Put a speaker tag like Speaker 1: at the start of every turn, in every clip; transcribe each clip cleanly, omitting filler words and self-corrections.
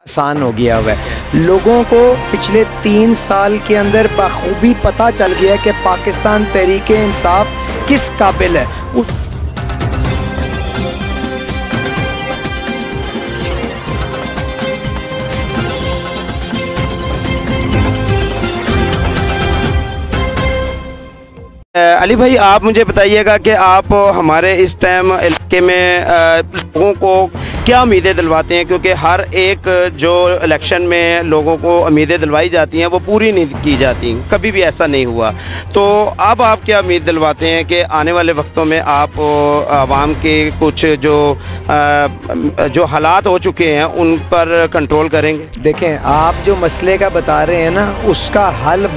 Speaker 1: आसान हो गया हुआ है। लोगों को पिछले 3 साल के अंदर बखूबी पता चल गया है कि पाकिस्तान तहरीके इंसाफ किस काबिल है। उस
Speaker 2: अली भाई, आप मुझे बताइएगा कि आप हमारे इस टाइम इलाके में लोगों को क्या उम्मीदें दिलवाते हैं, क्योंकि हर एक जो इलेक्शन में लोगों को उम्मीदें दिलवाई जाती हैं वो पूरी नहीं की जाती, कभी भी ऐसा नहीं हुआ। तो अब आप क्या उम्मीद दिलवाते हैं कि आने वाले वक्तों में आप आवाम के कुछ जो हालात हो चुके हैं उन पर कंट्रोल करेंगे?
Speaker 1: देखें, आप जो मसले का बता रहे हैं ना, उसका हल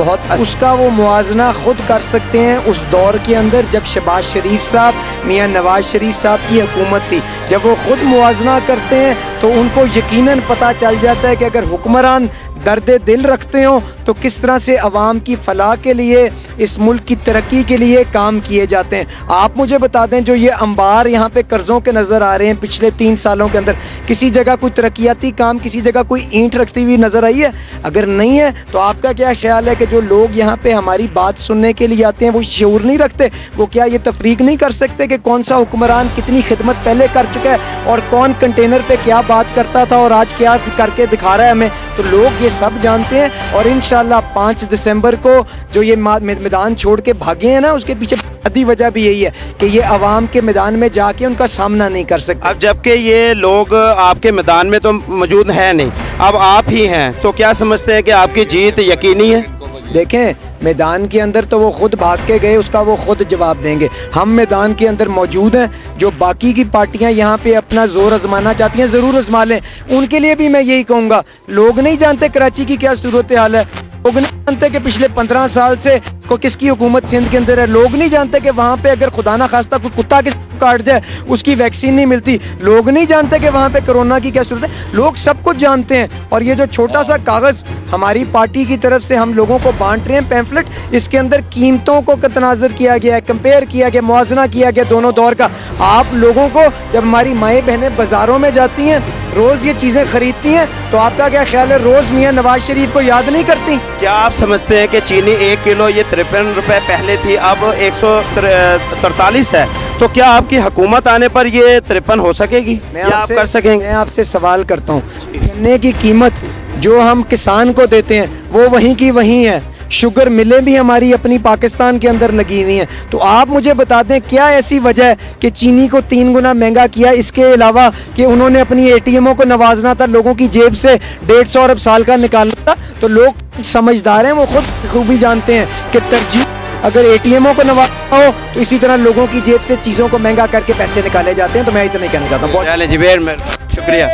Speaker 1: उसका वो मुआजना खुद कर सकते हैं। उस दौर के अंदर जब शहबाज शरीफ साहब, मियां नवाज शरीफ साहब की हुकूमत थी, जब वो खुद मुआजना करते हैं तो उनको यकीनन पता चल जाता है कि अगर हुक्मरान दर्द दिल रखते हो तो किस तरह से अवाम की फलाह के लिए, इस मुल्क की तरक्की के लिए काम किए जाते हैं। आप मुझे बता दें, जो ये अंबार यहाँ पे कर्ज़ों के नज़र आ रहे हैं पिछले 3 सालों के अंदर, किसी जगह कोई तरक्याती काम, किसी जगह कोई ईंट रखती हुई नज़र आई है? अगर नहीं है तो आपका क्या ख्याल है कि जो लोग यहाँ पे हमारी बात सुनने के लिए आते हैं वो शऊर नहीं रखते? वो क्या ये तफरीक नहीं कर सकते कि कौन सा हुक्मरान कितनी खिदमत पहले कर चुका है और कौन कंटेनर पे क्या बात करता था और आज क्या करके दिखा रहा है हमें? तो लोग ये सब जानते हैं। और इंशाल्लाह 5 दिसंबर को जो ये मैदान छोड़ के भागे हैं ना, उसके पीछे आधी वजह भी यही है कि ये अवाम के मैदान में जाके उनका सामना नहीं कर सकते।
Speaker 2: अब जबकि ये लोग आपके मैदान में तो मौजूद है नहीं, अब आप ही हैं, तो क्या समझते हैं कि आपकी जीत यकीनी है?
Speaker 1: देखें, मैदान के अंदर तो वो खुद भाग के गए, उसका वो खुद जवाब देंगे। हम मैदान के अंदर मौजूद हैं। जो बाकी की पार्टियां यहाँ पे अपना जोर आजमाना चाहती हैं, ज़रूर आजमा लें। उनके लिए भी मैं यही कहूँगा, लोग नहीं जानते कराची की क्या सूरत हाल है, लोग नहीं जानते कि पिछले 15 साल से को किसकी हुकूमत सिंध के अंदर है, लोग नहीं जानते कि वहाँ पे अगर खुदा ना खास्ता कोई कुत्ता किस काट जाए उसकी वैक्सीन नहीं मिलती, लोग नहीं जानते कि वहाँ पे कोरोना की क्या सूरत है। लोग सब कुछ जानते हैं। और ये जो छोटा सा कागज़ हमारी पार्टी की तरफ से हम लोगों को बांट रहे हैं, पैम्फलेट, इसके अंदर कीमतों को तनाज़र किया गया है, कंपेयर किया गया, मुआवजा किया गया दोनों दौर का। आप लोगों को, जब हमारी माएँ बहनें बाज़ारों में जाती हैं, रोज़ ये चीज़ें ख़रीदती हैं, तो आपका क्या ख्याल है, रोज़ मियाँ नवाज शरीफ को याद नहीं करती?
Speaker 2: क्या आप समझते हैं कि चीनी 1 किलो ये 53 रुपये पहले थी, अब 143 है, तो क्या आपकी हुकूमत आने पर ये 53 हो सकेगी? आप कर सकेंगे?
Speaker 1: मैं आपसे सवाल करता हूँ, गन्ने की कीमत जो हम किसान को देते हैं वो वहीं की वहीं है। शुगर मिलें भी हमारी अपनी पाकिस्तान के अंदर लगी हुई हैं। तो आप मुझे बता दें, क्या ऐसी वजह है कि चीनी को 3 गुना महंगा किया? इसके अलावा कि उन्होंने अपनी एटीएमों को नवाजना था, लोगों की जेब से 150 अरब साल का निकालना था। तो लोग समझदार हैं, वो खुद खूबी जानते हैं कि तरजीह अगर एटीएमों को नवाजना हो तो इसी तरह लोगों की जेब से चीज़ों को महंगा करके पैसे निकाले जाते हैं। तो मैं इतना ही कहना चाहता हूँ।
Speaker 2: बहुत शुक्रिया।